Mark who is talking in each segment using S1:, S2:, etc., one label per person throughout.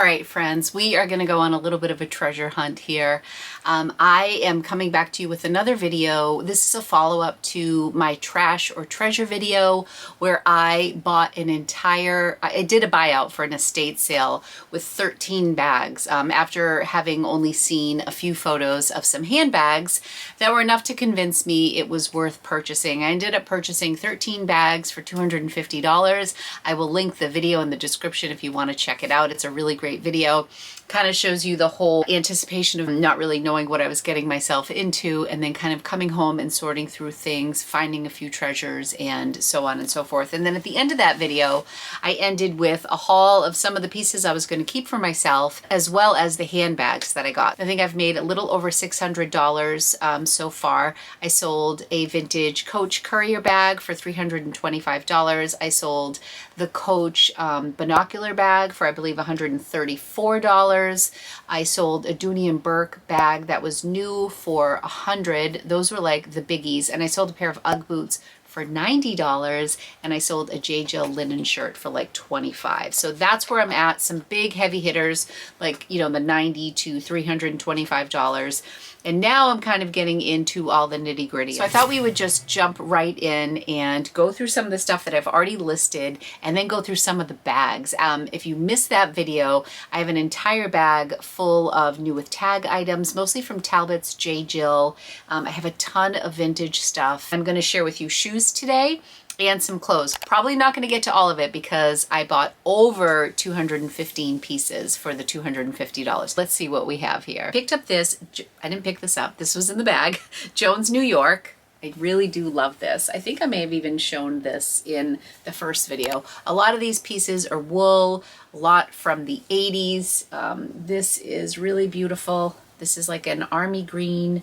S1: All right, friends, we are going to go on a little bit of a treasure hunt here. I am coming back to you with another video. This is a follow-up to my trash or treasure video where I bought I did a buyout for an estate sale with 13 bags after having only seen a few photos of some handbags that were enough to convince me it was worth purchasing. I ended up purchasing 13 bags for $250. I will link the video in the description if you want to check it out. It's a really great video. Kind of shows you the whole anticipation of not really knowing what I was getting myself into, and then kind of coming home and sorting through things, finding a few treasures, and so on and so forth. And then at the end of that video, I ended with a haul of some of the pieces I was going to keep for myself, as well as the handbags that I got. I think I've made a little over $600 so far. I sold a vintage Coach courier bag for $325. I sold the Coach binocular bag for, I believe, $134. I sold a Dooney & Burke bag that was new for $100. Those were like the biggies. And I sold a pair of Ugg boots for $90, and I sold a J. Jill linen shirt for like $25. So that's where I'm at. Some big heavy hitters, like, you know, the $90 to $325. And now I'm kind of getting into all the nitty gritty. So I thought we would just jump right in and go through some of the stuff that I've already listed and then go through some of the bags. If you missed that video, I have an entire bag full of new with tag items, mostly from Talbot's, J. Jill. I have a ton of vintage stuff. I'm going to share with you shoes today and some clothes. Probably not going to get to all of it because I bought over 215 pieces for the $250. Let's see what we have here. Picked up this, I didn't pick this up, this was in the bag, Jones, New York. I really do love this. I think I may have even shown this in the first video. A lot of these pieces are wool, a lot from the 80s. This is really beautiful. This is like an army green,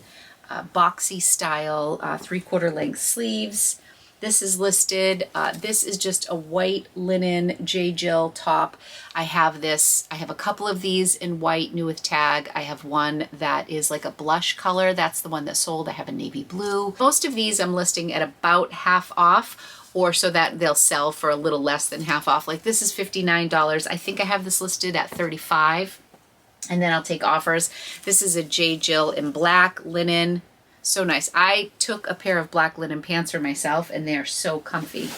S1: boxy style, 3/4 length sleeves. This is listed. This is just a white linen J. Jill top. I have a couple of these in white, new with tag. I have one that is like a blush color. That's the one that sold. I have a navy blue. Most of these I'm listing at about half off, or so that they'll sell for a little less than half off. Like this is $59. I think I have this listed at $35, and then I'll take offers. This is a J. Jill in black linen. So nice. I took a pair of black linen pants for myself and they're so comfy.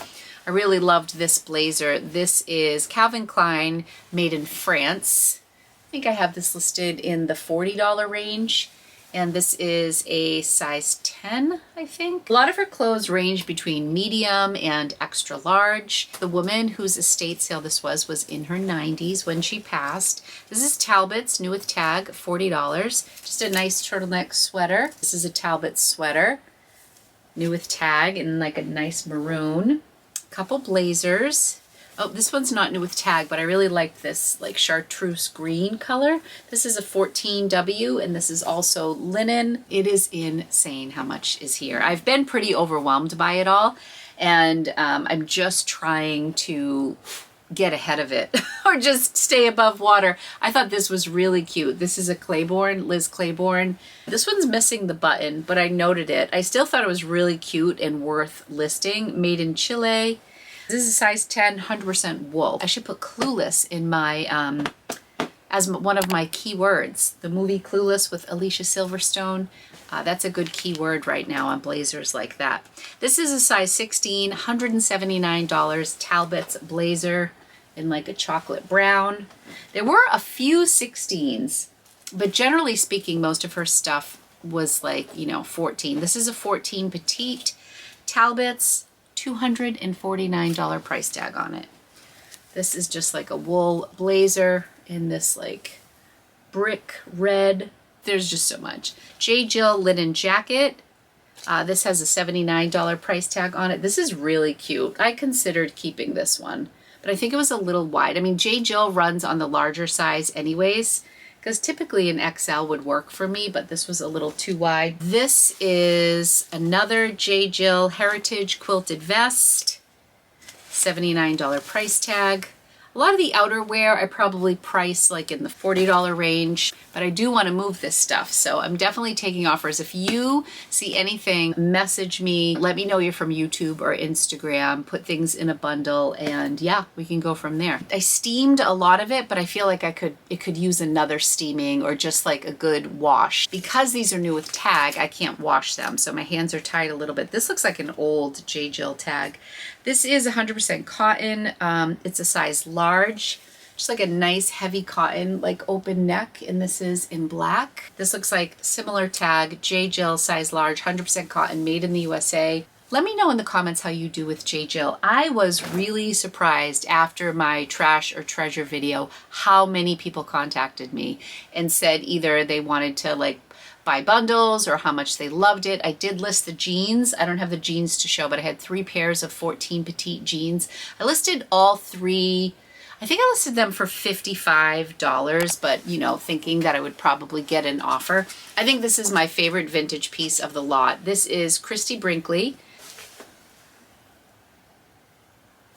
S1: I really loved this blazer. This is Calvin Klein, made in France. I think I have this listed in the $40 range. And this is a size 10, I think. A lot of her clothes range between medium and extra large. The woman whose estate sale this was in her 90s when she passed. This is Talbot's, new with tag, $40. Just a nice turtleneck sweater. This is a Talbot sweater, new with tag, in like a nice maroon. Couple blazers. Oh, this one's not new with tag, but I really like this like chartreuse green color. This is a 14W, and this is also linen. It is insane how much is here. I've been pretty overwhelmed by it all, and I'm just trying to get ahead of it or just stay above water. I thought this was really cute. This is a Claiborne, Liz Claiborne. This one's missing the button, but I noted it. I still thought it was really cute and worth listing. Made in Chile. This is a size 10, 100% wool. I should put Clueless in my, as one of my keywords. The movie Clueless with Alicia Silverstone. That's a good keyword right now on blazers like that. This is a size 16, $179, Talbot's blazer in like a chocolate brown. There were a few 16s, but generally speaking, most of her stuff was like, you know, 14. This is a 14 petite, Talbot's, $249 price tag on it. This is just like a wool blazer in this like brick red. There's just so much. J. Jill linen jacket. This has a $79 price tag on it. This is really cute. I considered keeping this one, but I think it was a little wide. I mean, J. Jill runs on the larger size anyways, because typically an XL would work for me, but this was a little too wide. This is another J. Jill Heritage quilted vest, $79 price tag. A A lot of the outerwear I probably price like in the $40 range, but I do want to move this stuff. So I'm definitely taking offers. If you see anything, message me, let me know you're from YouTube or Instagram, put things in a bundle, and yeah, we can go from there. I steamed a lot of it, but I feel like it could use another steaming or just like a good wash. Because these are new with tag, I can't wash them, so my hands are tied a little bit. This looks like an old J. Jill tag. This is 100% cotton. It's a size large, just like a nice heavy cotton, like open neck, and this is in black. This looks like similar tag, J. Jill size large, 100% cotton, made in the USA. Let me know in the comments how you do with J. Jill. I was really surprised after my trash or treasure video how many people contacted me and said either they wanted to like buy bundles or how much they loved it. I did list the jeans. I don't have the jeans to show, but I had 3 pairs of 14 petite jeans. I listed all 3. I think I listed them for $55, but you know, thinking that I would probably get an offer. I think this is my favorite vintage piece of the lot. This is Christy Brinkley.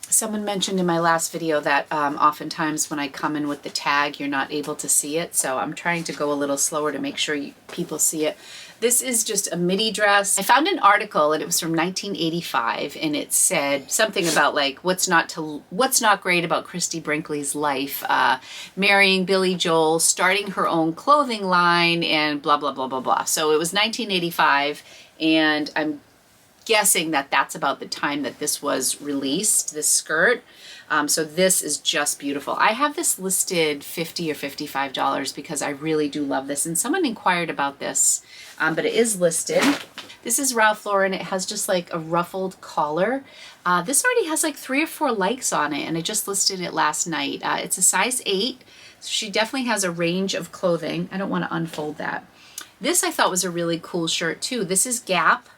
S1: Someone mentioned in my last video that oftentimes when I come in with the tag, you're not able to see it. So I'm trying to go a little slower to make sure people see it. This is just a midi dress. I found an article and it was from 1985 and it said something about like what's not great about Christy Brinkley's life, marrying Billy Joel, starting her own clothing line, and blah, blah, blah, blah, blah. So it was 1985 and I'm guessing that that's about the time that this was released, this skirt. So this is just beautiful. I have this listed $50 or $55 because I really do love this. And someone inquired about this, but it is listed. This is Ralph Lauren. It has just like a ruffled collar. This already has like 3 or 4 likes on it, and I just listed it last night. It's a size 8. So she definitely has a range of clothing. I don't want to unfold that. This I thought was a really cool shirt too. This is Gap.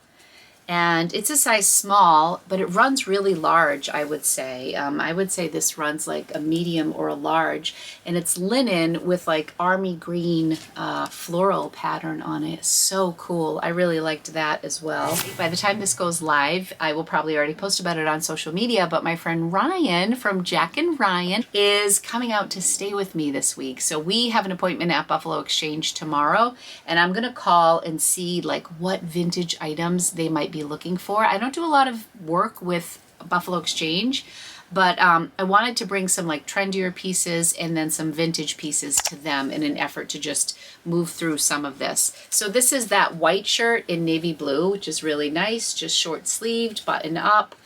S1: And it's a size small, but it runs really large, I would say. I would say this runs like a medium or a large, and it's linen with like army green floral pattern on it. So cool. I really liked that as well. By the time this goes live, I will probably already post about it on social media, but my friend Ryan from Jack and Ryan is coming out to stay with me this week. So we have an appointment at Buffalo Exchange tomorrow, and I'm gonna call and see like what vintage items they might be looking for. I don't do a lot of work with Buffalo Exchange, but I wanted to bring some like trendier pieces and then some vintage pieces to them in an effort to just move through some of this. So this is that white shirt in navy blue, which is really nice, just short sleeved, button up.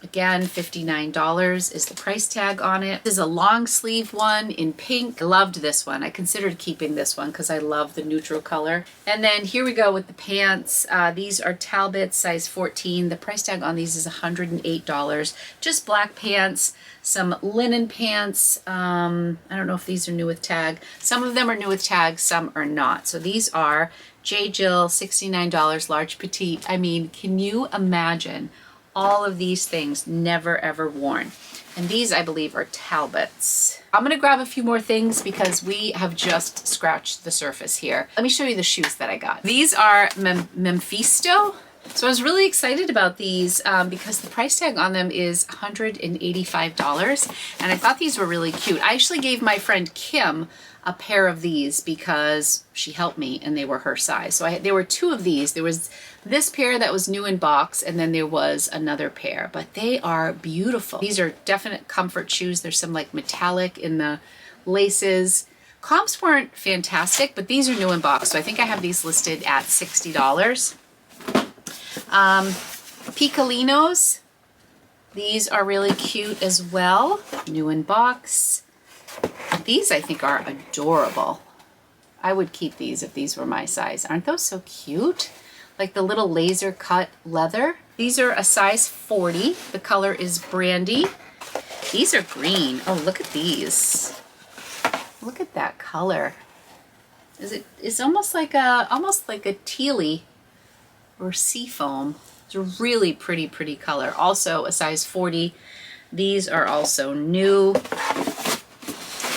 S1: Again, $59 is the price tag on it. This is a long sleeve one in pink. I loved this one. I considered keeping this one because I love the neutral color. And then here we go with the pants. These are Talbot size 14. The price tag on these is $108. Just black pants, some linen pants. I don't know if these are new with tag. Some of them are new with tag, some are not. So these are J. Jill, $69, large petite. I mean, can you imagine all of these things never ever worn? And these I believe are Talbots. I'm gonna grab a few more things because we have just scratched the surface here. Let me show you the shoes that I got. These are Mephisto. So I was really excited about these because the price tag on them is $185, and I thought these were really cute. I actually gave my friend Kim a pair of these because she helped me and they were her size. So there were 2 of these. There was this pair that was new in box, and then there was another pair, but they are beautiful. These are definite comfort shoes. There's some like metallic in the laces. Comps weren't fantastic, but these are new in box. So I think I have these listed at $60. Picolinos. These are really cute as well. New in box. These I think are adorable. I would keep these if these were my size. Aren't those so cute? Like the little laser cut leather. These are a size 40. The color is brandy. These are green. Oh, look at these. Look at that color. It's almost like a tealy or seafoam. It's a really pretty color. Also a size 40. These are also new.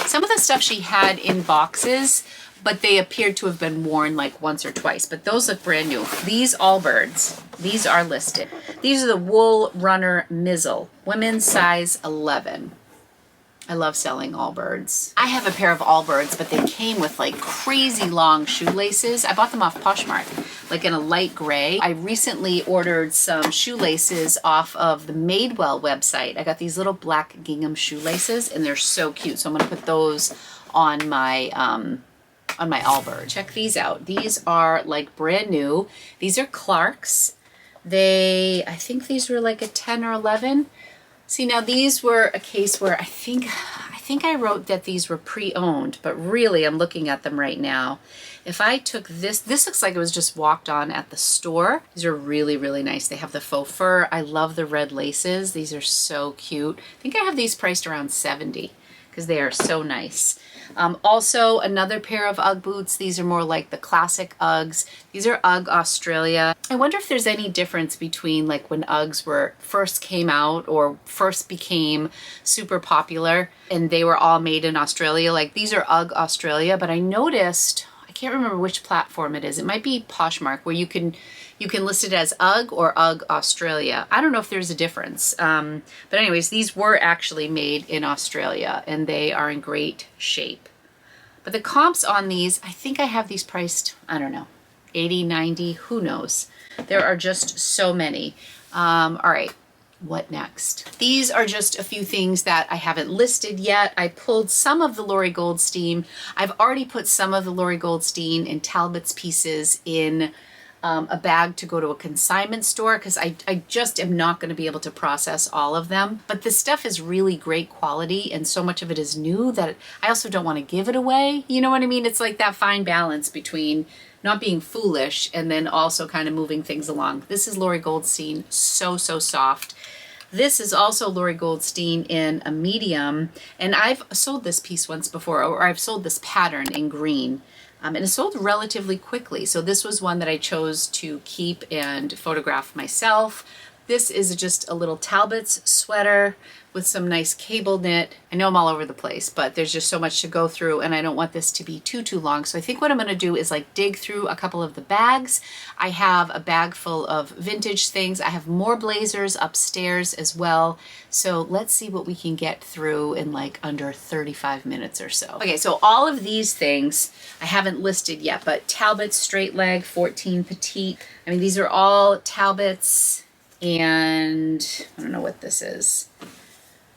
S1: Some of the stuff she had in boxes, but they appeared to have been worn like once or twice, but those look brand new. These Allbirds, these are listed. These are the Wool Runner Mizzle, women's size 11. I love selling Allbirds. I have a pair of Allbirds, but they came with like crazy long shoelaces. I bought them off Poshmark, like in a light gray. I recently ordered some shoelaces off of the Madewell website. I got these little black gingham shoelaces and they're so cute. So I'm gonna put those on my Allbird. Check these out. These are like brand new. These are Clark's. I think these were like a 10 or 11. See, now these were a case where I think I wrote that these were pre-owned, but really I'm looking at them right now. If I took this looks like it was just walked on at the store. These are really, really nice. They have the faux fur. I love the red laces. These are so cute. I think I have these priced around 70 because they are so nice. Also, another pair of Ugg boots. These are more like the classic Uggs. These are Ugg Australia. I wonder if there's any difference between like when Uggs first came out or first became super popular and they were all made in Australia. Like these are Ugg Australia, but I noticed, I can't remember which platform it is. It might be Poshmark where you can list it as Ugg or Ugg Australia. I don't know if there's a difference. But anyways, these were actually made in Australia and they are in great shape. But the comps on these, I think I have these priced, I don't know, 80, 90, who knows? There are just so many. All right, what next? These are just a few things that I haven't listed yet. I pulled some of the Lori Goldstein. I've already put some of the Lori Goldstein and Talbot's pieces in a bag to go to a consignment store because I just am not going to be able to process all of them. But this stuff is really great quality and so much of it is new that I also don't want to give it away. You know what I mean? It's like that fine balance between not being foolish and then also kind of moving things along. This is Lori Goldstein, so soft. This is also Lori Goldstein in a medium, and I've sold this piece once before, or I've sold this pattern in green. And it sold relatively quickly. So this was one that I chose to keep and photograph myself. This is just a little Talbot's sweater with some nice cable knit. I know I'm all over the place, but there's just so much to go through and I don't want this to be too long. So I think what I'm gonna do is like dig through a couple of the bags. I have a bag full of vintage things. I have more blazers upstairs as well. So let's see what we can get through in like under 35 minutes or so. Okay, so all of these things I haven't listed yet, but Talbot's straight leg, 14 petite. I mean, these are all Talbot's, and I don't know what this is.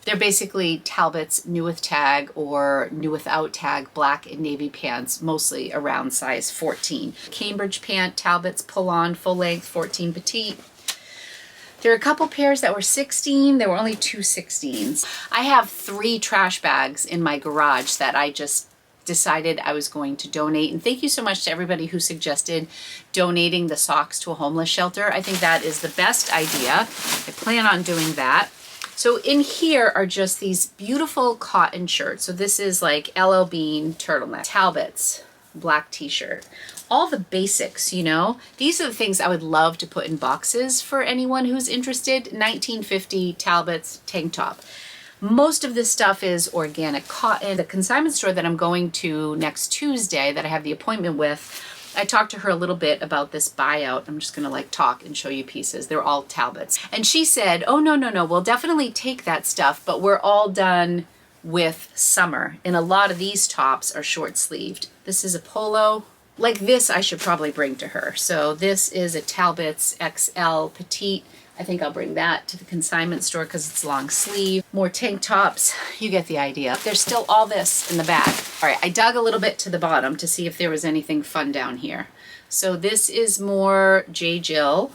S1: They're basically Talbot's new with tag or new without tag black and navy pants, mostly around size 14. Cambridge pant, Talbot's pull-on, full length, 14 petite. There are a couple pairs that were 16. There were only 2 16s. I have 3 trash bags in my garage that I just decided I was going to donate. And thank you so much to everybody who suggested donating the socks to a homeless shelter. I think that is the best idea. I plan on doing that. So in here are just these beautiful cotton shirts. So this is like LL Bean turtleneck, Talbot's black t-shirt, all the basics, you know. These are the things I would love to put in boxes for anyone who's interested. 1950 Talbot's tank top. Most of this stuff is organic cotton. The consignment store that I'm going to next Tuesday that I have the appointment with, I talked to her a little bit about this buyout. I'm just gonna like talk and show you pieces. They're all Talbots. And she said, oh, no, we'll definitely take that stuff, but we're all done with summer. And a lot of these tops are short sleeved. This is a polo. Like this, I should probably bring to her. So this is a Talbot's XL petite. I think I'll bring that to the consignment store because it's long sleeve. More tank tops, you get the idea. There's still all this in the bag. All right, I dug a little bit to the bottom to see if there was anything fun down here. So this is more J. Jill.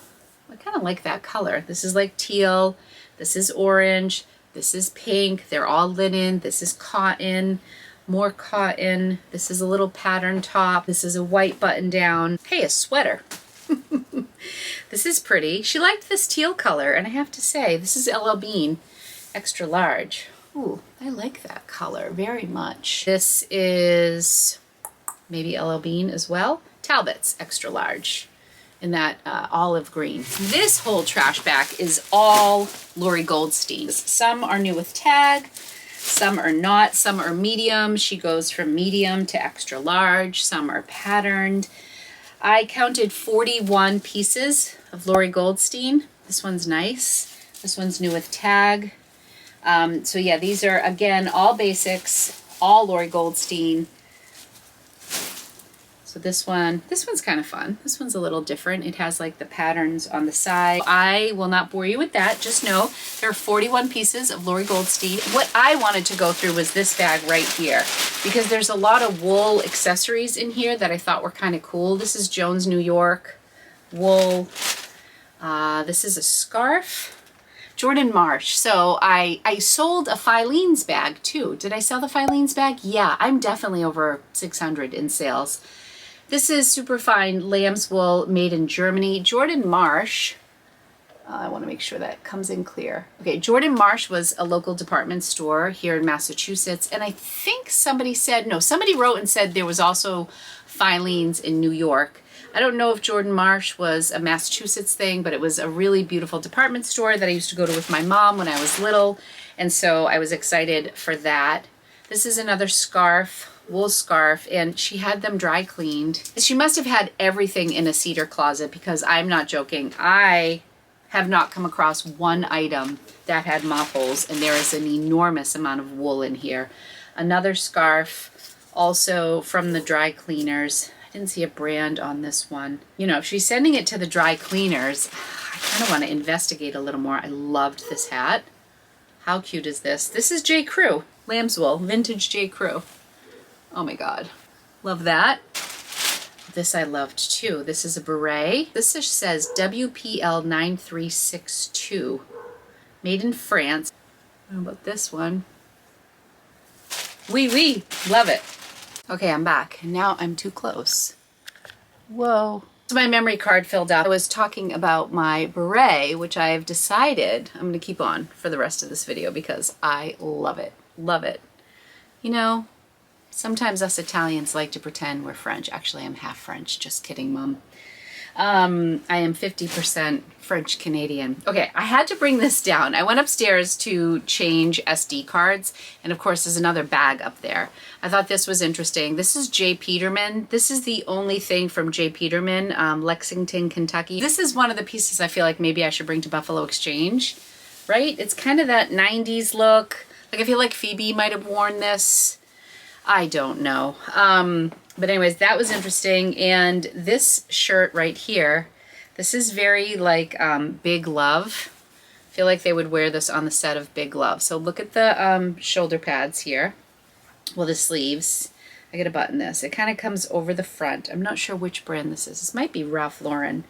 S1: I kind of like that color. This is like teal, this is orange, this is pink. They're all linen. This is cotton, more cotton. This is a little pattern top. This is a white button down. Hey, a sweater. This is pretty. She liked this teal color, and I have to say, this is LL Bean, extra large. Ooh, I like that color very much. This is maybe LL Bean as well. Talbot's extra large in that olive green. This whole trash bag is all Lori Goldstein. Some are new with tag, some are not, some are medium. She goes from medium to extra large. Some are patterned. I counted 41 pieces of Lori Goldstein. This one's nice. This one's new with tag. So yeah, these are, again, all basics, all Lori Goldstein. So this one's kind of fun. This one's a little different. It has like the patterns on the side. I will not bore you with that. Just know there are 41 pieces of Lori Goldstein. What I wanted to go through was this bag right here, because there's a lot of wool accessories in here that I thought were kind of cool. This is Jones, New York wool. This is a scarf. Jordan Marsh. So I sold a Filene's bag too. Did I sell the Filene's bag? Yeah, I'm definitely over 600 in sales. This is superfine lamb's wool made in Germany. Jordan Marsh, I want to make sure that comes in clear. Okay, Jordan Marsh was a local department store here in Massachusetts. And I think somebody said, no, somebody wrote and said there was also Filene's in New York. I don't know if Jordan Marsh was a Massachusetts thing, but it was a really beautiful department store that I used to go to with my mom when I was little. And so I was excited for that. This is another scarf, wool scarf, and she had them dry cleaned. She must have had everything in a cedar closet, because I'm not joking. I have not come across one item that had moth holes, and there is an enormous amount of wool in here. Another scarf, also from the dry cleaners. I didn't see a brand on this one. You know, if she's sending it to the dry cleaners, I kind of want to investigate a little more. I loved this hat. How cute is this? This is J. Crew, lamb's wool, vintage J. Crew. Oh my God, love that. This I loved too. This is a beret. This says WPL 9362, made in France. How about this one? Oui, love it. Okay, I'm back. Now I'm too close. Whoa. So my memory card filled up. I was talking about my beret, which I have decided I'm going to keep on for the rest of this video because I love it. Love it. You know, sometimes us Italians like to pretend we're French. Actually, I'm half French. Just kidding, Mom. I am 50% French Canadian. Okay, I had to bring this down. I went upstairs to change SD cards, and of course there's another bag up there. I thought this was interesting. This is J. Peterman. This is the only thing from J. Peterman, Lexington, Kentucky. This is one of the pieces I feel like maybe I should bring to Buffalo Exchange, right? It's kind of that 90s look. Like I feel like Phoebe might have worn this. I don't know. But anyways, that was interesting. And this shirt right here, this is very like Big Love. I feel like they would wear this on the set of Big Love. So look at the shoulder pads here. Well, the sleeves. I gotta button this. It kind of comes over the front. I'm not sure which brand this is. This might be Ralph Lauren.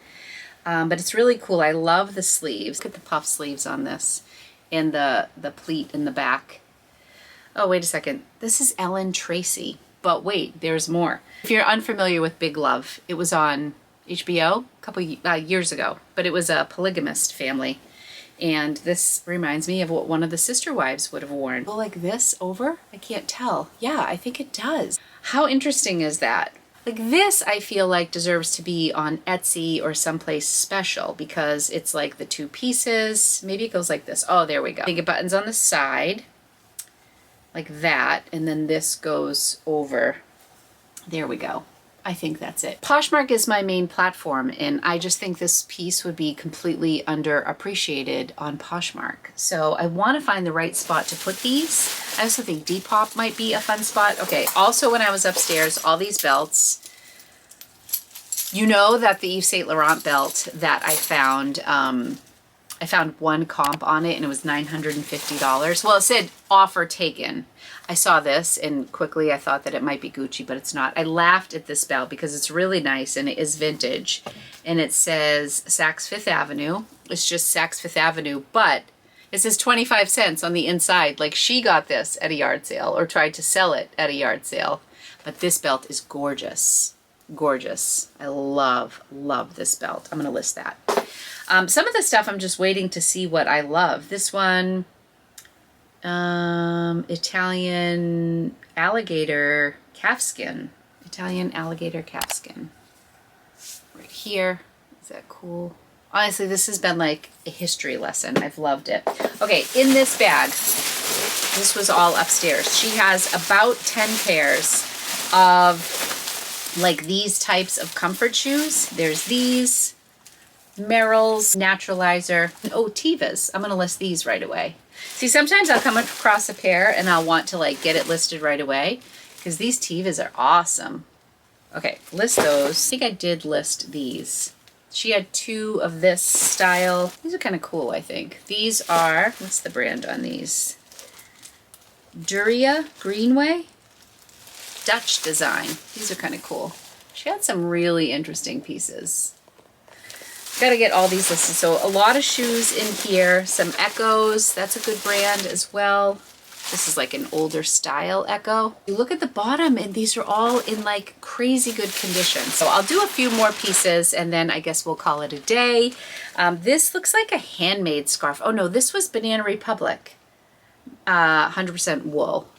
S1: But it's really cool. I love the sleeves. Look at the puff sleeves on this. And the pleat in the back. Oh, wait a second. This is Ellen Tracy. But wait, there's more. If you're unfamiliar with Big Love, it was on HBO a couple years ago, but it was a polygamist family. And this reminds me of what one of the sister wives would have worn. Go like this over? I can't tell. Yeah, I think it does. How interesting is that? Like this, I feel like deserves to be on Etsy or someplace special because it's like the two pieces. Maybe it goes like this. Oh, there we go. I think it buttons on the side. Like that, and then this goes over. There we go. I think that's it. Poshmark is my main platform, and I just think this piece would be completely underappreciated on Poshmark. So I want to find the right spot to put these. I also think Depop might be a fun spot. Okay, also when I was upstairs, all these belts. You know that the Yves Saint Laurent belt that I found one comp on it and it was $950. Well, it said offer taken. I saw this and quickly I thought that it might be Gucci, but it's not. I laughed at this belt because it's really nice and it is vintage. And it says Saks Fifth Avenue. It's just Saks Fifth Avenue, but it says 25 cents on the inside. Like she got this at a yard sale or tried to sell it at a yard sale. But this belt is gorgeous. Gorgeous. I love this belt. I'm going to list that. Some of the stuff I'm just waiting to see what I love. This one, Italian alligator calfskin. Italian alligator calfskin. Right here. Is that cool? Honestly, this has been like a history lesson. I've loved it. Okay, in this bag, this was all upstairs. She has about 10 pairs of like these types of comfort shoes. There's these. Merrell's, Naturalizer, and oh, Tevas. I'm going to list these right away. See, sometimes I'll come across a pair and I'll want to like get it listed right away because these Tevas are awesome. Okay, list those. I think I did list these. She had 2 of this style. These are kind of cool, I think. These are, what's the brand on these? Duria Greenway? Dutch design. These are kind of cool. She had some really interesting pieces. Got to get all these listed. So a lot of shoes in here. Some Echoes. That's a good brand as well. This is like an older style Echo. You look at the bottom and these are all in like crazy good condition. So I'll do a few more pieces and then I guess we'll call it a day. This looks like a handmade scarf. Oh no, this was Banana Republic. 100% wool.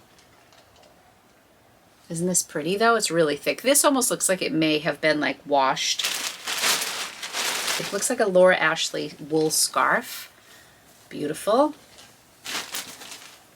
S1: Isn't this pretty though? It's really thick. This almost looks like it may have been like washed. It looks like a Laura Ashley wool scarf. Beautiful.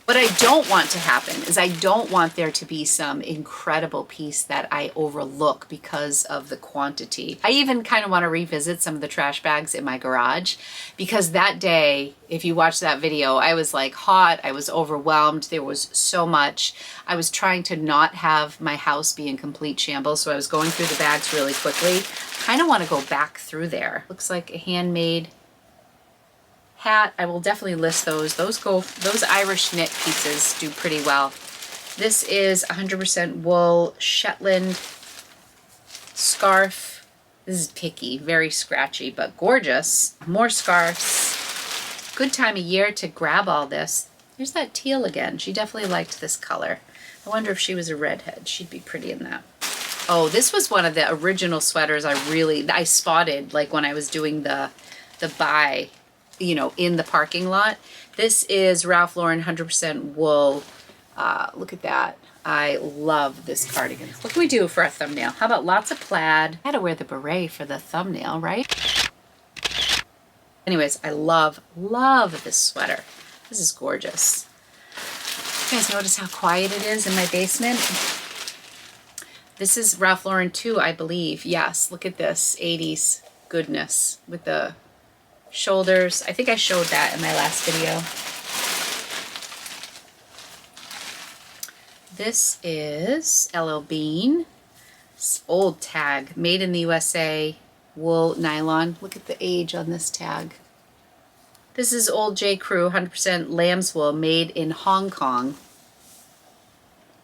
S1: What I don't want to happen is I don't want there to be some incredible piece that I overlook because of the quantity. I even kind of want to revisit some of the trash bags in my garage because that day, if you watch that video, I was like hot, I was overwhelmed, there was so much. I was trying to not have my house be in complete shambles, so I was going through the bags really quickly. Kind of want to go back through there. Looks like a handmade hat. I will definitely list those. Those Irish knit pieces do pretty well. This is 100% wool Shetland scarf. This is picky, very scratchy, but gorgeous. More scarves. Good time of year to grab all this. Here's that teal again. She definitely liked this color. I wonder if she was a redhead. She'd be pretty in that. Oh, this was one of the original sweaters I spotted like when I was doing the buy, you know, in the parking lot. This is Ralph Lauren 100% wool. Look at that. I love this cardigan. What can we do for a thumbnail? How about lots of plaid? I had to wear the beret for the thumbnail, right? Anyways, I love this sweater. This is gorgeous. You guys notice how quiet it is in my basement? This is Ralph Lauren too, I believe. Yes, look at this 80s goodness with the shoulders. I think I showed that in my last video. This is LL Bean. It's old tag, made in the USA, wool nylon. Look at the age on this tag. This is old J. Crew, 100% lamb's wool, made in Hong Kong.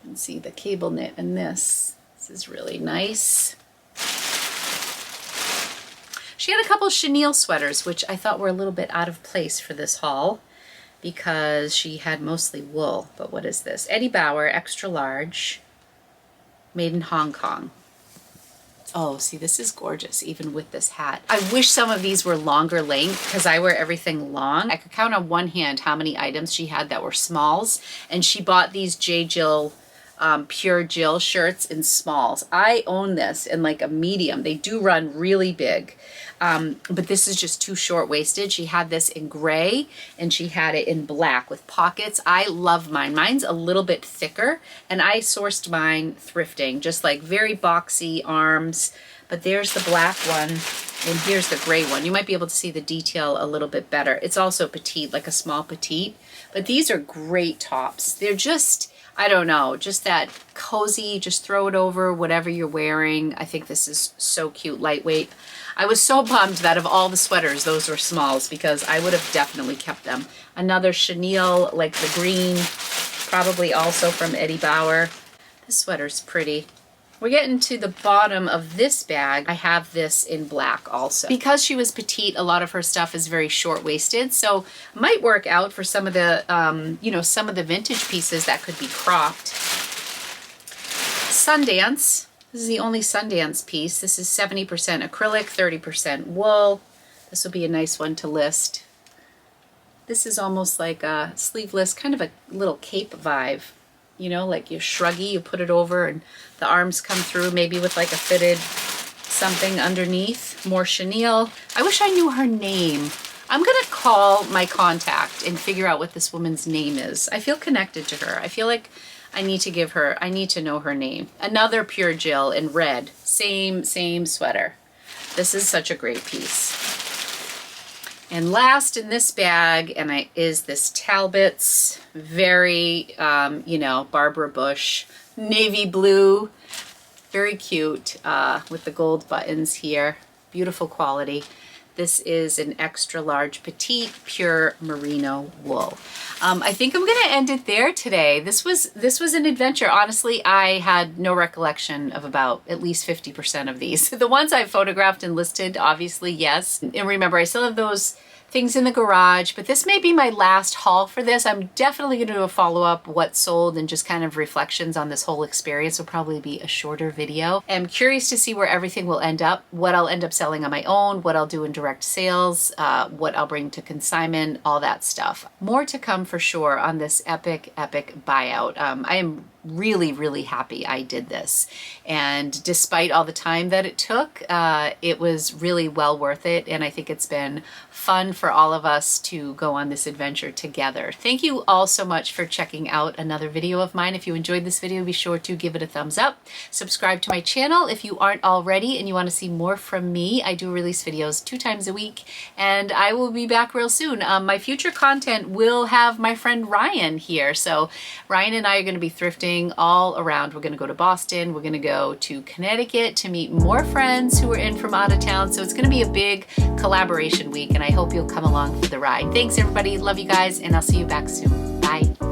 S1: You can see the cable knit in this. This is really nice. She had a couple chenille sweaters, which I thought were a little bit out of place for this haul because she had mostly wool. But what is this? Eddie Bauer, extra large, made in Hong Kong. Oh, see, this is gorgeous, even with this hat. I wish some of these were longer length because I wear everything long. I could count on one hand how many items she had that were smalls, and she bought these J. Jill Pure Jill shirts in smalls. I own this in like a medium. They do run really big, but this is just too short-waisted. She had this in gray and she had it in black with pockets. I love mine. Mine's a little bit thicker and I sourced mine thrifting, just like very boxy arms. But there's the black one and here's the gray one. You might be able to see the detail a little bit better. It's also petite, like a small petite, but these are great tops. They're just, I don't know, just that cozy, just throw it over whatever you're wearing. I think this is so cute, lightweight. I was so bummed that of all the sweaters, those were smalls because I would have definitely kept them. Another chenille, like the green, probably also from Eddie Bauer. This sweater's pretty. We're getting to the bottom of this bag. I have this in black also. Because she was petite, a lot of her stuff is very short-waisted, so might work out for some of the, you know, some of the vintage pieces that could be cropped. Sundance. This is the only Sundance piece. This is 70% acrylic, 30% wool. This will be a nice one to list. This is almost like a sleeveless, kind of a little cape vibe. You know, like you're shruggy, you put it over and the arms come through, maybe with like a fitted something underneath. More chenille. I wish I knew her name. I'm gonna call my contact and figure out what this woman's name is. I feel connected to her. I feel like I need to know her name. Another Pure Jill in red. Same sweater. This is such a great piece. And last in this bag is this Talbot's very, you know, Barbara Bush navy blue. Very cute with the gold buttons here. Beautiful quality. This is an extra large petite pure merino wool. I think I'm gonna end it there today. This was an adventure. Honestly, I had no recollection of about at least 50% of these. The ones I've photographed and listed, obviously, yes. And remember, I still have those things in the garage, but this may be my last haul for this. I'm definitely going to do a follow-up what sold and just kind of reflections on this whole experience. Will probably be a shorter video. I'm curious to see where everything will end up, what I'll end up selling on my own, what I'll do in direct sales, what I'll bring to consignment, all that stuff. More to come for sure on this epic buyout. I am really happy I did this, and despite all the time that it took, it was really well worth it, and I think it's been fun for all of us to go on this adventure together. Thank you all so much for checking out another video of mine. If you enjoyed this video, be sure to give it a thumbs up. Subscribe to my channel if you aren't already and you want to see more from me. I do release videos 2 times a week, and I will be back real soon. My future content will have my friend Ryan here, so Ryan and I are going to be thrifting all around. We're going to go to Boston. We're going to go to Connecticut to meet more friends who are in from out of town. So it's going to be a big collaboration week, and I hope you'll come along for the ride. Thanks everybody. Love you guys, and I'll see you back soon. Bye.